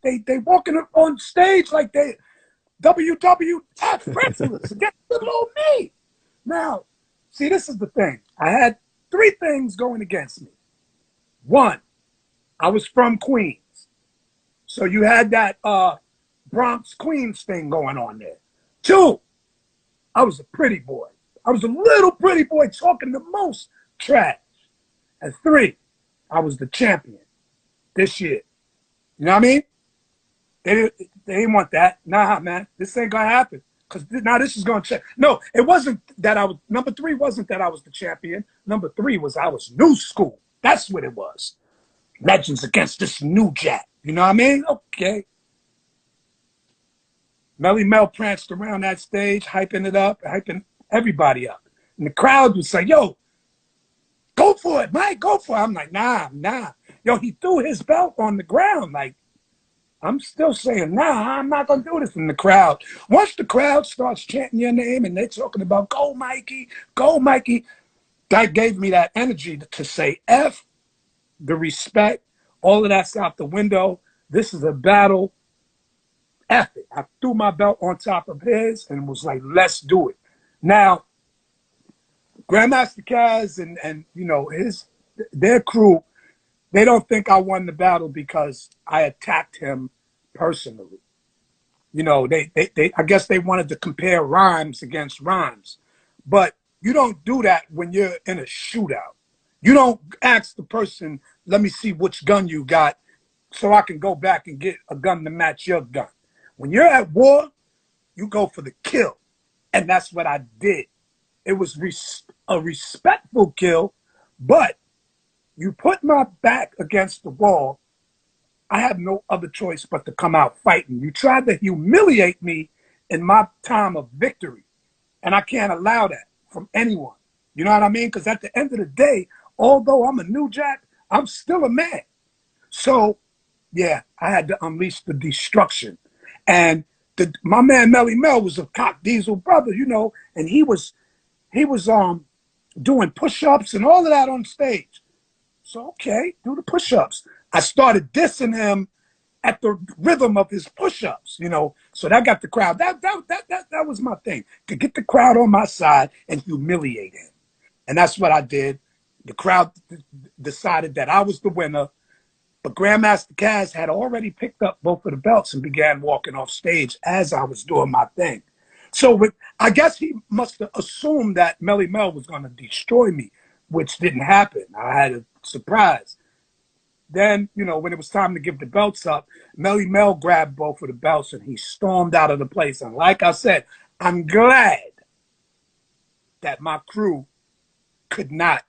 they walking on stage like they WWF wrestlers against little old me. Now, see, this is the thing. I had three things going against me. One, I was from Queens. So you had that Bronx Queens thing going on there. Two, I was a pretty boy. I was a little pretty boy talking the most trash. And three, I was the champion this year. You know what I mean? They didn't want that. Nah, man, this ain't gonna happen. Because now this is gonna change. No, it wasn't that I was, number three wasn't that I was the champion. Number three was I was new school. That's what it was. Legends against this new jack. You know what I mean? Okay. Melly Mel pranced around that stage, hyping it up, hyping everybody up. And the crowd was like, yo, go for it, Mike, go for it. I'm like, nah. Yo, he threw his belt on the ground. Like, I'm still saying, nah, I'm not going to do this in the crowd. Once the crowd starts chanting your name and they're talking about, go, Mikey, that gave me that energy to say, F, the respect, all of that's out the window. This is a battle. F it. I threw my belt on top of his and was like, let's do it. Now, Grandmaster Caz and you know, their crew, they don't think I won the battle because I attacked him personally. You know, they I guess they wanted to compare rhymes against rhymes. But you don't do that when you're in a shootout. You don't ask the person, let me see which gun you got so I can go back and get a gun to match your gun. When you're at war, you go for the kill. And that's what I did. It was a respectful kill, but you put my back against the wall, I have no other choice but to come out fighting. You tried to humiliate me in my time of victory, and I can't allow that from anyone. You know what I mean? Because at the end of the day, although I'm a new jack, I'm still a man. So, yeah, I had to unleash the destruction. And my man Melly Mel was a Cock Diesel brother, you know, and he was doing push-ups and all of that on stage. So, okay, do the push-ups. I started dissing him at the rhythm of his push-ups, you know. So that got the crowd. That was my thing, to get the crowd on my side and humiliate him. And that's what I did. The crowd decided that I was the winner, but Grandmaster Caz had already picked up both of the belts and began walking off stage as I was doing my thing. So I guess he must have assumed that Melly Mel was going to destroy me, which didn't happen. I had a surprise. Then, you know, when it was time to give the belts up, Melly Mel grabbed both of the belts and he stormed out of the place. And like I said, I'm glad that my crew could not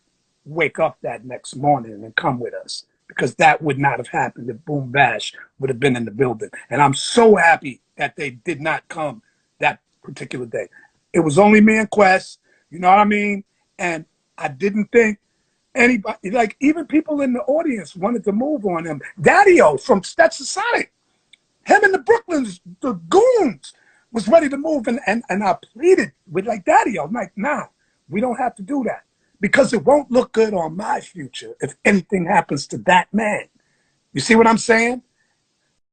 wake up that next morning and come with us, because that would not have happened if Boom Bash would have been in the building. And I'm so happy that they did not come that particular day. It was only me and Quest, you know what I mean? And I didn't think anybody, like even people in the audience wanted to move on him. Daddy-O from Stetson Sonic, him and the Brooklyns, the goons, was ready to move. And I pleaded with like Daddy-O, I'm like, nah, we don't have to do that, because it won't look good on my future if anything happens to that man. You see what I'm saying?